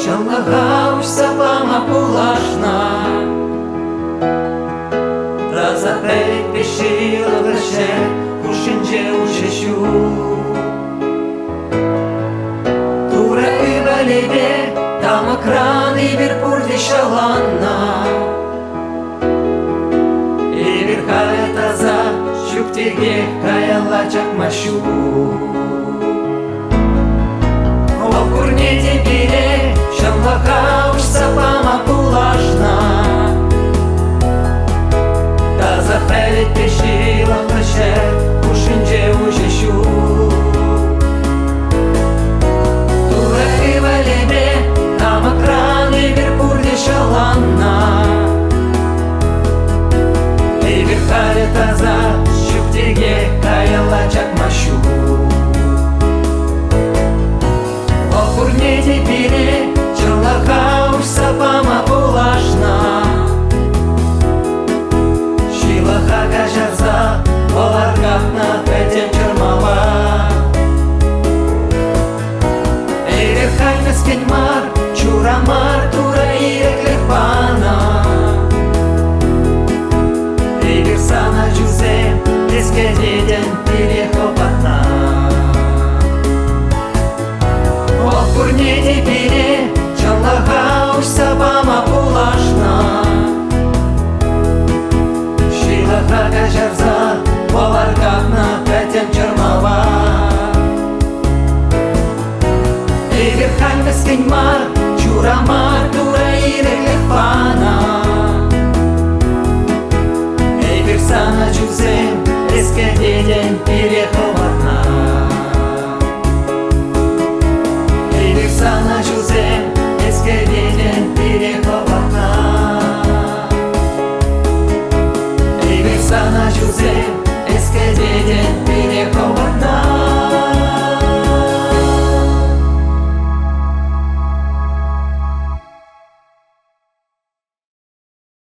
Чаллага уж сапама пулашна, Разапель пешила вращэ, Кушинже учащу. Тура и балебе, там экран и верпурди шаланна. И верхая таза, щуктиге, каяла чакмашу. В курнете пире, Чаллага уж сапама пулашна. Таза пелет пешила вращэ, Кушинже учащу. Тура и балебе, там экран и верпурди шаланна. И верхая таза, щуктиге, каяла чакмашу. В курнете пире, Чаллага уж сапама пулашна. Шилаха кажарза, Оларгахна петен чармала. Эй, верхай мескенмар, Чурамар, Тура и реклепана. Эй, версана джузем, Эскедеден, перехопатна. В курнете пире, Чаллага уж сапама пулашна. Шилаха кажарза, Оларгахна петен чармала. Эй, верхай мескенмар, Чурамар, Тура и реклепана. Эй, версана джузем, Эскедеден, перехопатна. Эй, версана джузем, Эскедеден, перехопатна. Ей версана джузем,